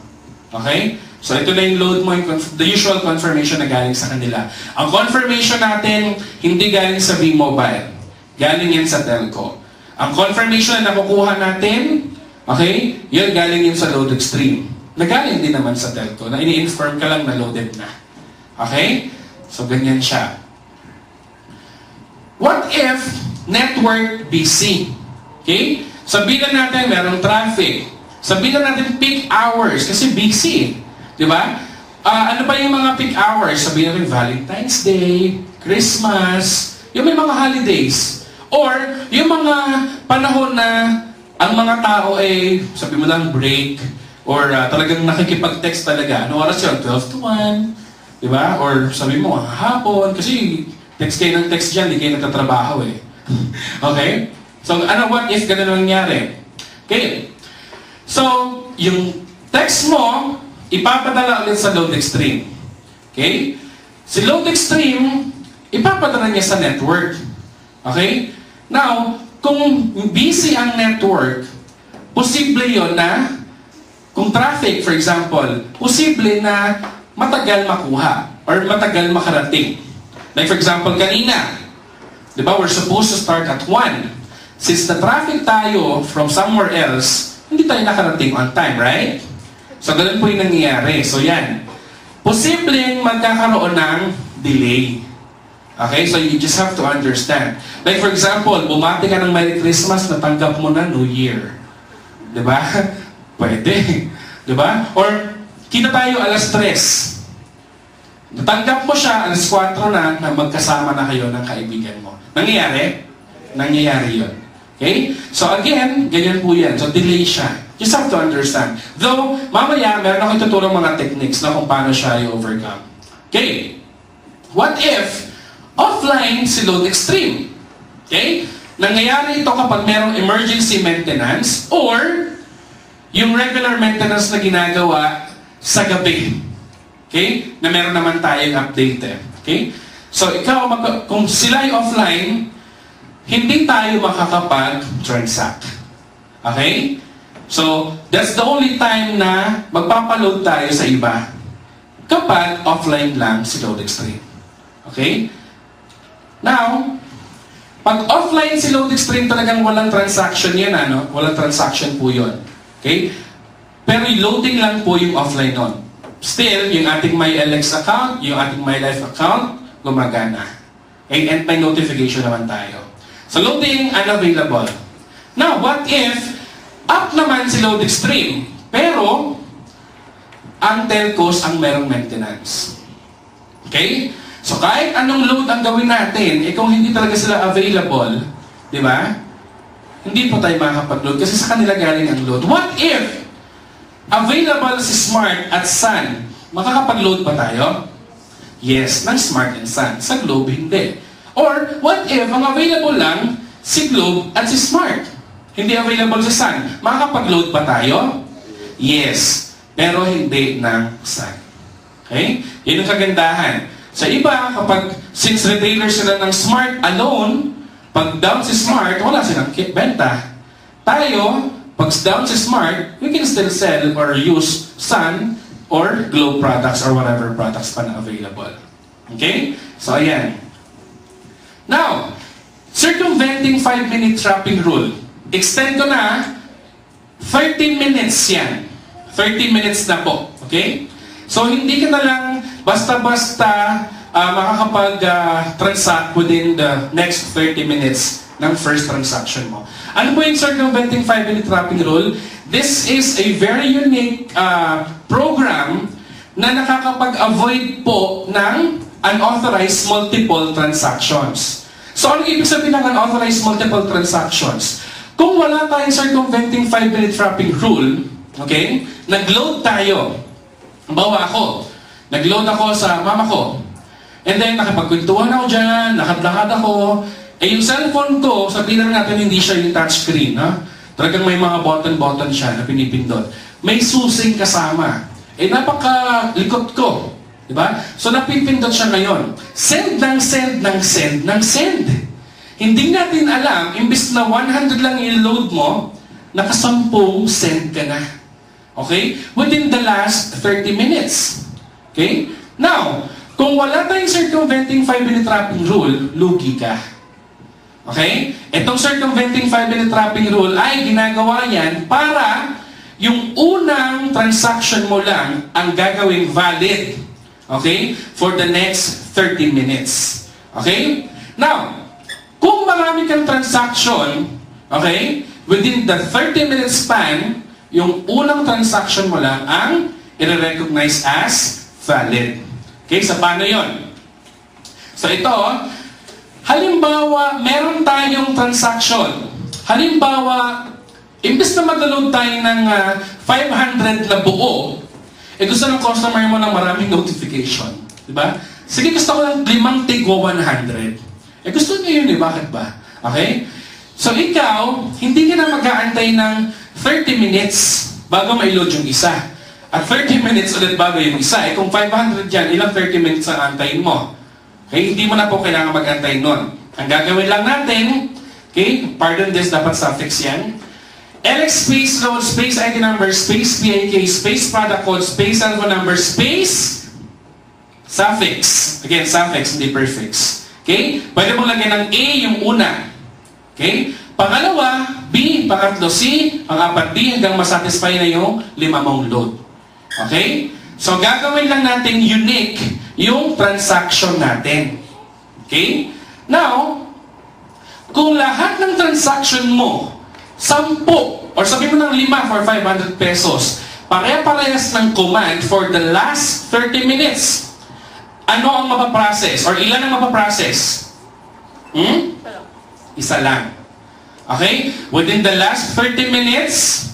Okay? So, ito na yung load mo, the usual confirmation na galing sa kanila. Ang confirmation natin, hindi galing sa V-Mobile. Galing yan sa telco. Ang confirmation na nakukuha natin, okay, yun galing yun sa LoadExtreme. Nagaling din naman sa telco, na ini-inform ka lang na loaded na. Okay? So, ganyan siya. What if network busy? Okay? Sabihin natin merong traffic. Sabihin natin peak hours kasi busy. Di ba? Ano ba yung mga peak hours? Sabihin natin Valentine's Day, Christmas, yung may mga holidays. Or yung mga panahon na ang mga tao ay, sabi mo lang, break. Or talagang nakikipag-text talaga. Ano oras yun? 12 to 1. Di ba? Or sabi mo, hapon. Kasi text kayo ng text dyan, hindi kayo nagtatrabaho eh. Okay? So, what if ganun nangyari? Okay. So, yung text mo, ipapadala ulit sa LoadExtreme. Okay? Si LoadExtreme, ipapadala niya sa network. Okay? Now, kung busy ang network, posible yon na, kung traffic, for example, posible na matagal makuha or matagal makarating. Like for example, kanina, di ba, we're supposed to start at 1. Since the traffic tayo from somewhere else, hindi tayo nakarating on time, right? So, ganun po yung nangyayari. So, yan. Posibleng magkakaroon ng delay. Okay? So, you just have to understand. Like, for example, bumati ka ng Merry Christmas, natanggap mo na New Year. Diba? Pwede. Diba? Or, kita tayo alas 3. Natanggap mo siya, alas 4 na magkasama na kayo ng kaibigan mo. Nangyayari? Nangyayari yun. Okay? So, again, ganyan po yan. So, delay siya. Just have to understand. Though, mamaya, meron akong itutulong mga techniques na kung paano siya i-overcome. Okay? What if offline si LoadExtreme? Okay? Nangyayari ito kapag merong emergency maintenance or yung regular maintenance na ginagawa sa gabi. Okay? Na meron naman tayong update eh. Okay? So, ikaw, kung sila ay offline, hindi tayo makakapag-transact. Okay? So, that's the only time na magpapaload tayo sa iba kapag offline lang si LoadExtreme. Okay? Now, pag offline si LoadExtreme, talagang walang transaction yan, Walang transaction po yun. Okay? Pero loading lang po yung offline nun. Still, yung ating MyLX account, yung ating MyLife account, gumagana. Okay? And may notification naman tayo. So, loading, unavailable. Now, what if up naman si LoadExtreme, pero ang telcos ang merong maintenance. Okay? So, kahit anong load ang gawin natin, kung hindi talaga sila available, di ba? Hindi po tayo makakapag-load kasi sa kanila galing ang load. What if available si Smart at Sun, makakapag-load ba tayo? Yes, ng Smart and Sun. Sa Globe, hindi. Or, what if ang available lang si Globe at si Smart? Hindi available si Sun. Makakapag-load ba tayo? Yes. Pero hindi ng Sun. Okay? Yun ang kagandahan. Sa iba, kapag since retailer sila ng Smart alone, pag down si Smart, wala silang benta. Tayo, pag down sa Smart, we can still sell or use Sun or Globe products or whatever products pa na available. Okay? So, ayan. Now, circumventing 5-minute trapping rule. Extend ko na, 30 minutes yan. 30 minutes na po. Okay? So, hindi ka na lang basta-basta makakapag-transact within the next 30 minutes ng first transaction mo. Ano po yung circumventing 5-minute trapping rule? This is a very unique program na nakakapag-avoid po ng unauthorized multiple transactions. So, ano ibig sabihin ng unauthorized multiple transactions? Kung wala tayong circumventing 5-minute trapping rule, okay, nag-load tayo. Bawa ako, nag-load ako sa mama ko. And then, nakapagkwentuhan ako dyan, lakad-lakad ako. Eh, yung cellphone ko, sabihin na natin hindi siya yung touchscreen, ha? Talagang may mga button-button siya na pinipindot. May susing kasama. Eh, napakalikot ko. Diba? So, napipindot siya ngayon. Send ng send ng send ng send. Hindi natin alam, imbis na 100 lang i-load mo, nakasampung send ka na. Okay? Within the last 30 minutes. Okay? Now, kung wala tayong circumventing 5-minute trapping rule, lugi ka. Okay? Itong circumventing 5-minute trapping rule ay ginagawa yan para yung unang transaction mo lang ang gagawing valid. Okay? For the next 30 minutes. Okay? Now, kung marami kang transaction, okay, within the 30-minute span, yung unang transaction mo lang ang i-recognize as valid. Okay, so paano yun? So ito, halimbawa, meron tayong transaction. Halimbawa, imbes na mag-load tayo ng 500 na buo, gusto ng customer mo ng maraming notification. Diba? Sige, gusto ko lang 5 tigwa 100. Gusto niyo yun bakit ba? Okay? So ikaw, hindi ka na mag-aantay ng 30 minutes bago ma-load yung isa. At 30 minutes ulit bago yung isa. Kung 500 yan, ilang 30 minutes ang antayin mo? Okay? Hindi mo na po kailangan mag-antay nun. Ang gagawin lang natin, okay, pardon this, dapat suffix yan. LX space load, space ID number, space PIK, space product code, space cellphone number, space suffix. Again, suffix, hindi prefix. Okay? Pwede mo lagyan ng A yung una. Okay? Pangalawa, B, pangatlo C, pang-apat D, hanggang masatisfy na yung 5 mong load. Okay? So, gagawin lang natin unique yung transaction natin. Okay? Now, kung lahat ng transaction mo, 10, or sabihin mo ng 5 for 500 pesos, pare-parehas ng command for the last 30 minutes, ano ang mapaprocess? Or ilan ang mapaprocess? Isa lang. Okay? Within the last 30 minutes,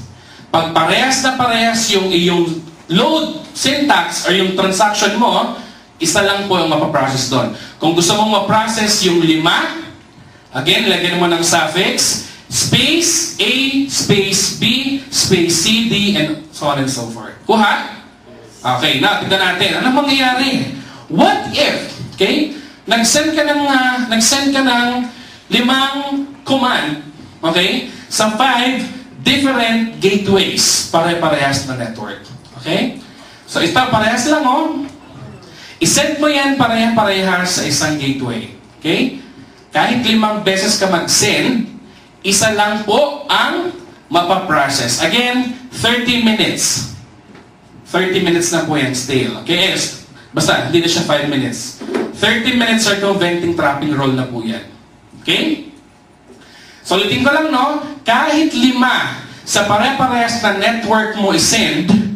pag parehas na parehas yung iyong load syntax or yung transaction mo, isa lang po ang mapaprocess doon. Kung gusto mong maprocess yung 5, again, lagyan mo ng suffix, space A, space B, space C, D, and so on and so forth. Kuha? Okay, now, tignan natin. Ano mangyayari? What if, okay, nag-send ka ng 5 command, okay, sa 5 different gateways, pare-parehas na network. Okay? So, ito, parehas lang, oh. I-send mo yan pareha-parehas sa isang gateway. Okay? Kahit 5 beses ka mag-send, isa lang po ang mapaprocess. Again, 30 minutes. 30 minutes na po yan still. Okay? Basta, hindi na siya 5 minutes. 30 minutes circumventing trapping rule na po yan. Okay? So, ulitin ko lang, no? Kahit 5 sa pare-parehas na network mo i-send,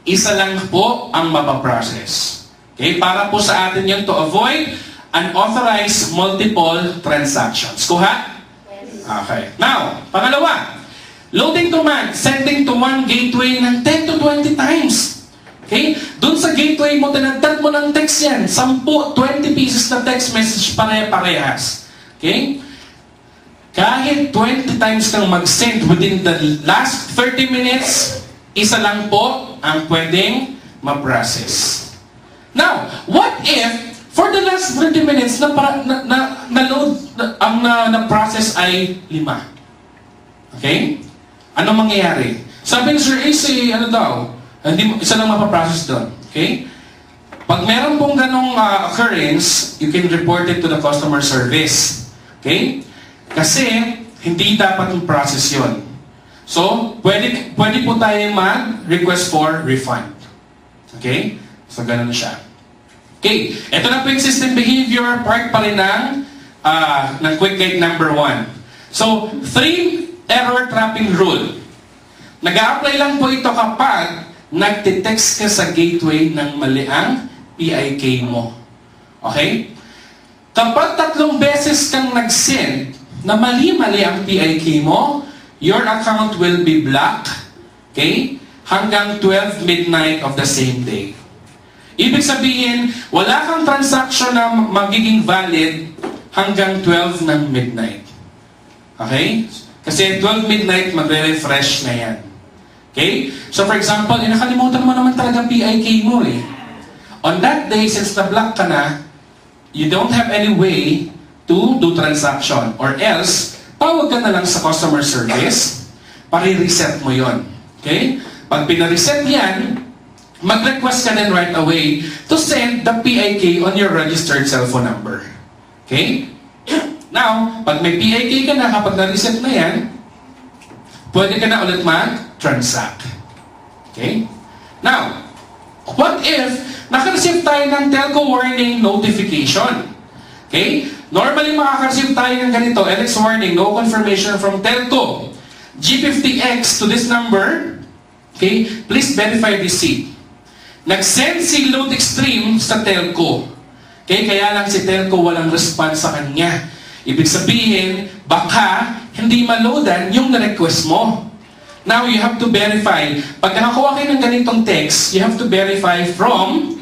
isa lang po ang mapaprocess. Okay? Para po sa atin yun to avoid unauthorized multiple transactions. Kuha? Yes. Okay. Now, pangalawa, loading command, sending to one gateway ng 10 to 20 times. Okay? Doon sa gateway mo, tinagdag mo ng text yan. 10, 20 pieces na text message pare-parehas. Okay? Kahit 20 times kang mag-send within the last 30 minutes, isa lang po ang pwedeng ma-process. Now, what if for the last 30 minutes na-load, ang na-process ay 5? Okay? Ano mangyayari? Sabi ni Sir AC, ano daw? Isa lang mapaprocess doon. Okay? Pag meron pong ganong occurrence, you can report it to the customer service. Okay? Kasi, hindi dapat yung process yon. So, pwede po tayo mag-request for refund. Okay? So, ganun siya. Okay. Ito na po yung system behavior, part pa rin ng quick guide number 1. So, 3 error trapping rule. Nag-a-apply lang po ito kapag nagte-text ka sa gateway ng mali ang PIK mo. Okay? Kapag 3 beses kang nag-send na mali-mali ang PIK mo, your account will be blocked, okay, hanggang 12 midnight of the same day. Ibig sabihin, wala kang transaction na magiging valid hanggang 12 ng midnight. Okay? Kasi 12 midnight, magre-refresh na yan. Okay? So for example, nakalimutan mo naman talaga PIK mo eh. On that day, since na-block ka na, you don't have any way to do transaction. Or else, tawag ka na lang sa customer service, pari-reset mo yon. Okay? Pag pina-reset yan, mag-request ka din right away to send the PIK on your registered cellphone number. Okay? Now, pag may PIK ka na, kapag na-reset na yan, pwede ka na ulit mag-transact. Okay? Now, what if naka-receive tayo ng telco warning notification? Okay? Normally, makaka-receive tayo ng ganito, LX warning, no confirmation from telco. G50X to this number, okay? Please verify receipt. Nag-send si Load Extreme sa telco. Okay? Kaya lang si telco walang response sa kanya. Ibig sabihin, baka hindi ma-loadan yung na-request mo. Now, you have to verify. Pag nakakuha kayo ng ganitong text, you have to verify from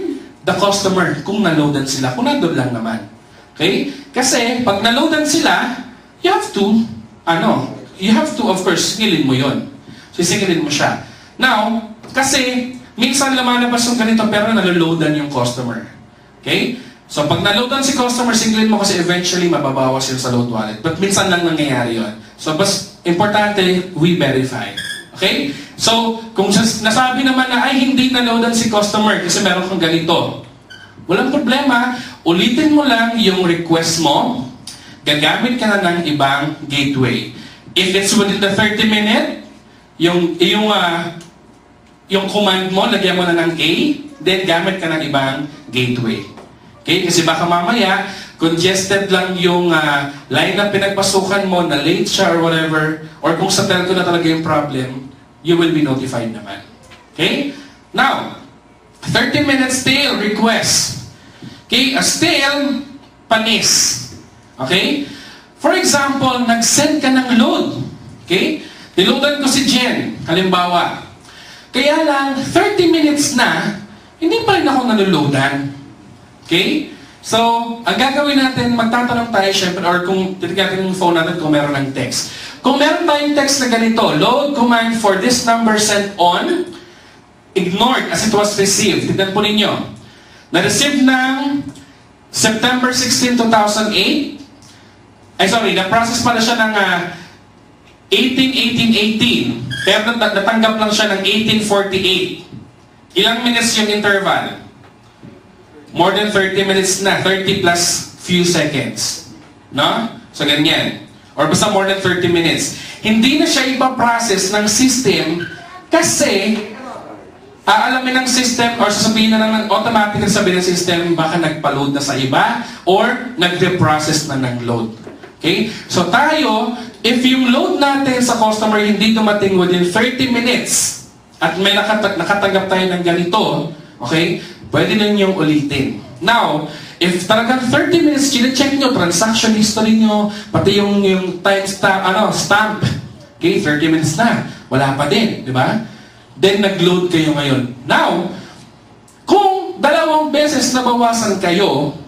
the customer kung na-loadan sila. Kung nandun lang naman. Okay? Kasi, pag na-loadan sila, you have to, of course, singilin mo yon. Sisingilin mo siya. Now, kasi, minsan lumalabas yung ganito pero naloloadan yung customer. Okay? So, pag naloadan si customer, singilin mo kasi eventually mababawas yun sa load wallet. But minsan lang nangyayari yun. So, mas importante, we verify. Okay? So, kung nasabi naman na, ay, hindi naloadan si customer kasi meron kang ganito. Walang problema, ulitin mo lang yung request mo, gagamit ka na ng ibang gateway. If it's within the 30-minute, yung command mo, lagyan mo na ng A, then gamit ka ng ibang gateway. Okay? Kasi baka mamaya, congested lang yung line na pinagpasukan mo, na late siya or whatever, or kung sa telco na talaga yung problem, you will be notified naman. Okay? Now, 30 minutes stale request. Okay? A stale, panis. Okay? For example, nag-send ka ng load. Okay? Niloadan ko si Jen, halimbawa. Kaya lang, 30 minutes na, hindi pa rin ako naluloadan. Okay? So, ang gagawin natin, magtatanong tayo syempre, or kung titigatin yung phone natin kung meron ng text. Kung meron tayong text na ganito, load command for this number sent on, ignored as it was received. Tignan po ninyo. Na-receive ng September 16, 2008. Na-process pala siya ng 18-18-18. Pero natanggap lang siya ng 1848. Ilang minutes yung interval? More than 30 minutes na. 30 plus few seconds. No? So, ganyan. Or basta more than 30 minutes. Hindi na siya ipaprocess ng system kasi aalamin ng system or sasabihin na lang automatic na sabihin ng system baka nagpa-load na sa iba or nagre-process na ng load. Okay? So tayo, if yung load natin sa customer hindi dumating within 30 minutes at may nakatanggap tayo ng ganito, okay? Pwede na yung ulitin. Now, if talagang 30 minutes, chine-check nyo, transaction history nyo, pati yung time stamp, okay, 30 minutes na, wala pa din, di ba? Then, nag-load kayo ngayon. Now, kung 2 beses nabawasan kayo,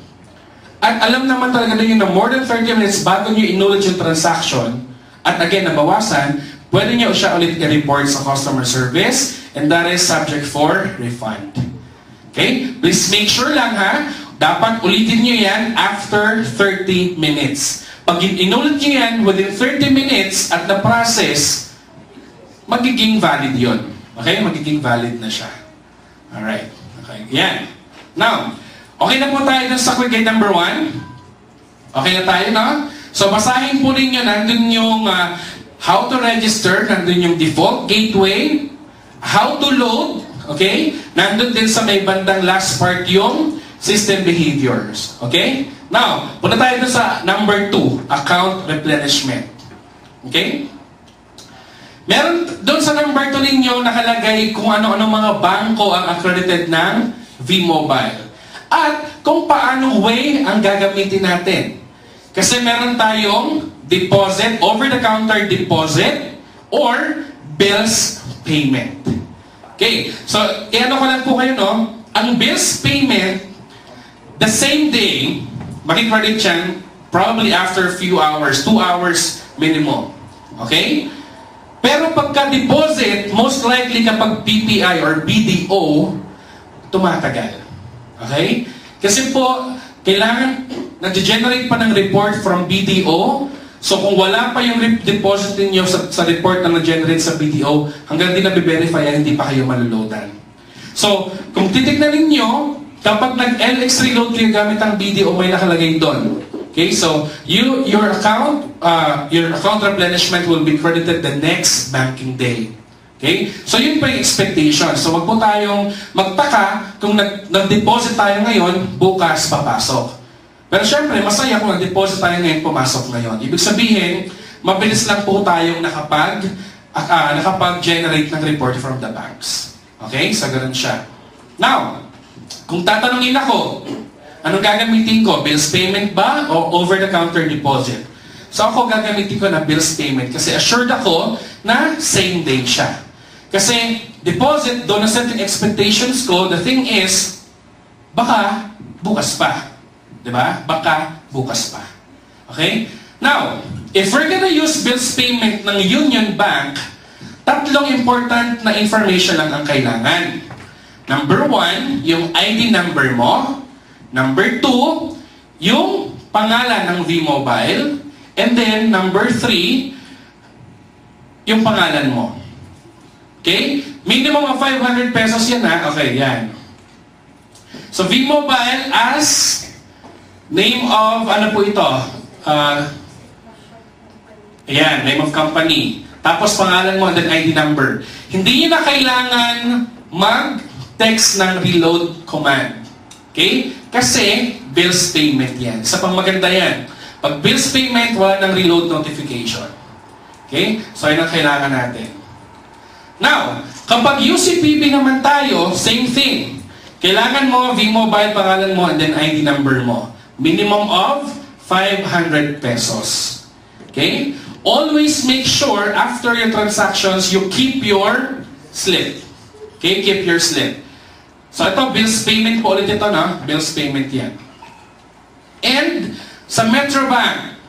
at alam naman talaga ninyo na more than 30 minutes bago nyo acknowledge yung transaction, at again, nabawasan, pwede nyo siya ulit i-report sa customer service, and that is subject for refund. Okay? Please make sure lang ha, dapat ulitin nyo yan after 30 minutes. Pag inulit nyo yan within 30 minutes at the process, magiging valid yon. Okay? Magiging valid na siya. Alright. Okay. Yan. Now, okay na po tayo dun sa quick guide number 1. Okay na tayo, no? So, basahin po ninyo, nandun yung how to register, nandun yung default gateway, how to load, okay? Nandun din sa may bandang last part yung system behaviors. Okay? Now, punta tayo dun sa number 2, account replenishment. Okay? Meron doon sa number 2 ninyo nakalagay kung ano-ano mga bangko ang accredited ng V-Mobile. At kung paano way ang gagamitin natin. Kasi meron tayong deposit, over-the-counter deposit, or bills payment. Okay, so i-ano ko lang po kayo, no? Ang bills payment, the same day, makikredit yan, probably after a few hours, 2 hours minimum. Okay? Pero pagka-deposit, most likely kapag PPI or BDO, tumatagal. Okay? Kasi po, kailangan nag-generate pa ng report from BDO. So kung wala pa yung deposit niyo sa report na nag-generate sa BDO, hanggang di na-verify, hindi pa kayo maluludan. So, kung titignan ninyo, kapag nag-LX reload kayo gamit ang BDO, may nakalagay doon. Okay, so your account replenishment will be credited the next banking day. Okay? So yun pa yung expectation. So wag po tayong magtaka kung nag-deposit tayo ngayon, bukas papasok. Pero syempre, masaya kung nag-deposit tayo ngayon, pumasok ngayon. Ibig sabihin, mabilis lang po tayong nakapag-generate ng report from the banks. Okay? So ganun siya. Now, kung tatanungin ako, anong gagamitin ko? Bills payment ba o over-the-counter deposit? So ako gagamitin ko na bills payment kasi assured ako na same day siya. Kasi deposit, doon na set yung expectations ko, the thing is, baka bukas pa. Diba? Baka bukas pa. Okay? Now, if we're gonna use bills payment ng Union Bank, tatlong important na information lang ang kailangan. Number 1, yung ID number mo. Number 2, yung pangalan ng V-Mobile. And then, number 3, yung pangalan mo. Okay? Minimum of 500 pesos yan, ha? Okay, yan. So, V-Mobile as name of, ano po ito? Ayan, name of company. Tapos, pangalan mo and then ID number. Hindi nyo na kailangan mag-text ng reload command. Okay? Kasi, bills payment yan. Isa pang maganda yan. Pag bills payment, wala ng reload notification. Okay? So, yun ang kailangan natin. Now, kapag UCPB naman tayo, same thing. Kailangan mo, V-Mobile, pangalan mo, and then ID number mo. Minimum of 500 pesos. Okay? Always make sure, after your transactions, you keep your slip. Okay? Keep your slip. So ito, bills payment po ulit ito, no? Bills payment yan. And sa Metrobank,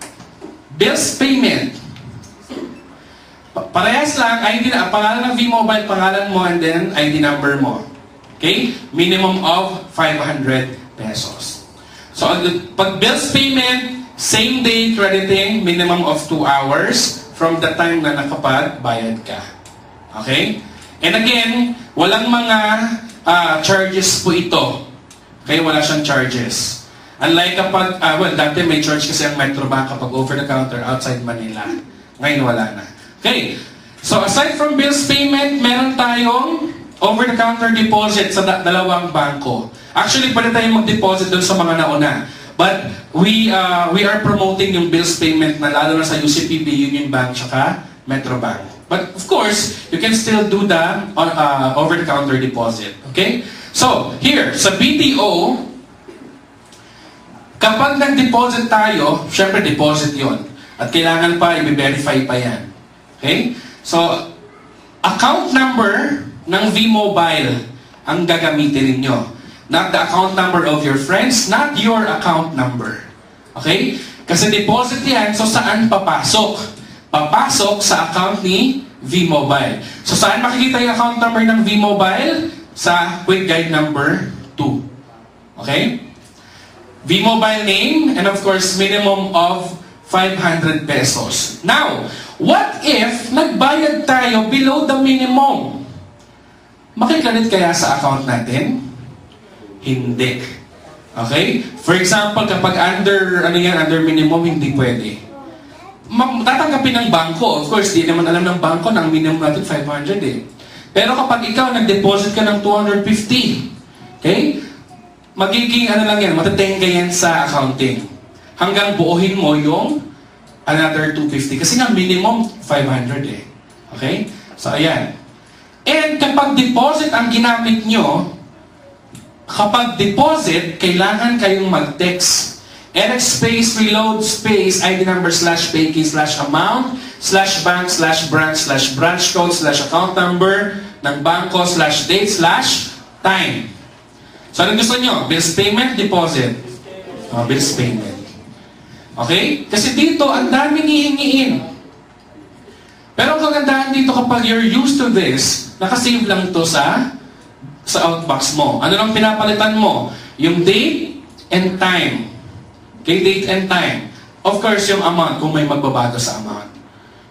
bills payment. Parehas lang, ID na, pangalan ng V-Mobile, pangalan mo, and then ID number mo. Okay? Minimum of 500 pesos. So pag bills payment, same day crediting, minimum of 2 hours from the time na nakapagbayad ka. Okay? And again, walang mga charges po ito. Okay, wala siyang charges. Unlike kapag, dati may charge kasi ang Metrobank kapag over-the-counter outside Manila. Ngayon wala na. Okay, so aside from bills payment, meron tayong over-the-counter deposit sa dalawang bangko. Actually, pwede tayong mag-deposit doon sa mga nauna. But we are promoting yung bills payment na lalo na sa UCPB, Union Bank, tsaka Metrobank. But of course, you can still do the over-the-counter deposit. Okay? So, here, sa BDO, kapag nag-deposit tayo, syempre deposit yon. At kailangan pa, i-verify pa yan. Okay? So, account number ng V-Mobile ang gagamitin ninyo. Not the account number of your friends, not your account number. Okay? Kasi deposit yan, so saan papasok? Papasok sa account ni V-Mobile. So saan makikita yung account number ng V-Mobile? Sa quick guide number 2. Okay? V-Mobile name, and of course, minimum of 500 pesos. Now, What if nagbayad tayo below the minimum? Makikredit kaya sa account natin? Hindi. Okay? For example, kapag under minimum, hindi pwede. Tatanggapin ng bangko. Of course, di naman alam ng bangko na ang minimum natin 500 eh. Pero kapag ikaw nag-deposit ka ng 250, okay? Magiging lang yan, matatengga yan sa accounting. Hanggang buuhin mo yung another 250. Kasi nga minimum 500 eh. Okay? So, ayan. And kapag deposit ang ginamit nyo, kapag deposit, kailangan kayong mag-text. NX space, reload space, ID number /banking/amount /bank/branch/branch code/account number ng bangko /date/time. So, anong gusto nyo? Bills payment, deposit? Bills payment. Okay? Kasi dito, ang daming hihingiin. Pero ang kagandahan dito kapag you're used to this, nakasave lang to sa outbox mo. Ano lang pinapalitan mo? Yung date and time. Okay, date and time. Of course, yung amount, kung may magbabago sa amount.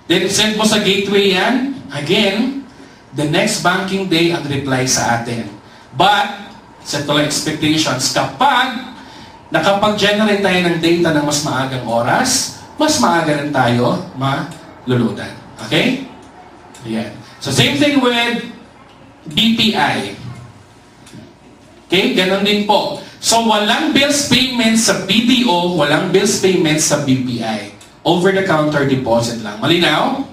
Then, send mo sa gateway yan. Again, the next banking day ang reply sa atin. But, set ko lang expectations. Kapag nakapag-generate tayo ng data ng mas maagang oras, mas maaga rin tayo maluludan. Okay? Ayan. So, same thing with BPI. Okay? Ganon din po. So, walang bills payment sa BDO, walang bills payment sa BPI. Over-the-counter deposit lang. Malinaw?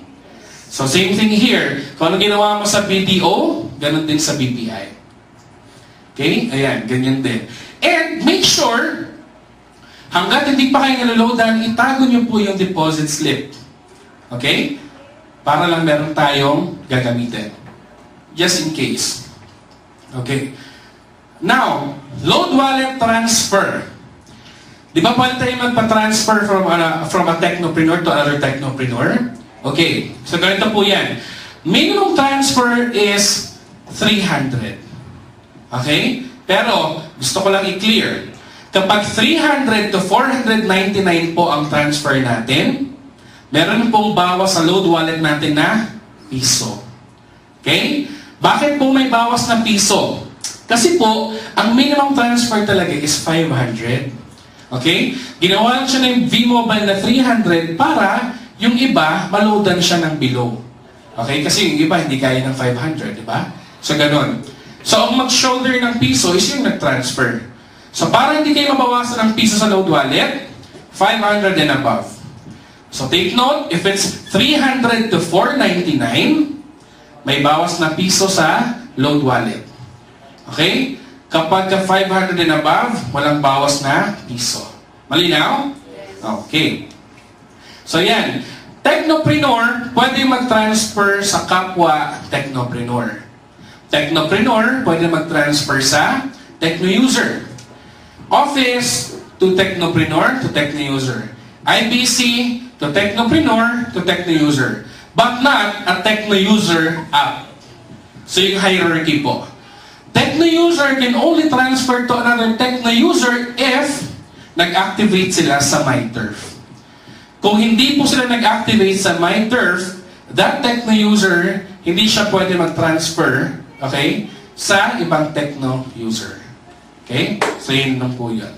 So, same thing here. Kung ano ginawa mo sa BDO, ganon din sa BPI. Okay? Ayan, ganyan din. And make sure, hanggat hindi pa kayo naloloadan, itago nyo po yung deposit slip. Okay? Para lang meron tayong gagamitin. Just in case. Okay. Now, load wallet transfer. Di ba pwede tayo magpa-transfer from a technopreneur to another technopreneur? Okay. So, ganito po yan. Minimum transfer is 300. Okay? Pero, gusto ko lang i-clear. Kapag 300 to 499 po ang transfer natin, meron pong bawas sa load wallet natin na piso. Okay? Bakit po may bawas na piso? Kasi po, ang minimum transfer talaga is 500. Okay? Ginawa lang siya ng V-Mobile na 300 para yung iba, maloadan siya ng below. Okay? Kasi yung iba, hindi kaya ng 500, di ba? So, ganun. So, ang mag-shoulder ng piso is yung nag-transfer. So, para hindi kayo mabawasan ng piso sa load wallet, 500 and above. So, take note, if it's 300 to 499, may bawas na piso sa load wallet. Okay? Kapag 500 and above, walang bawas na piso. Malinaw? Okay. So, yan. Technopreneur, pwede mag-transfer sa kapwa technopreneur. Technopreneur, pwede mag-transfer sa techno-user. Office to technopreneur to techno-user. IBC to technopreneur to techno-user. But not a techno-user app. So yung hierarchy po. Techno-user can only transfer to another techno-user if nag-activate sila sa MyTurf. Kung hindi po sila nag-activate sa MyTurf, that techno-user, hindi siya pwede mag-transfer, okay, sa ibang techno-user. Okay? So, yun lang po yun.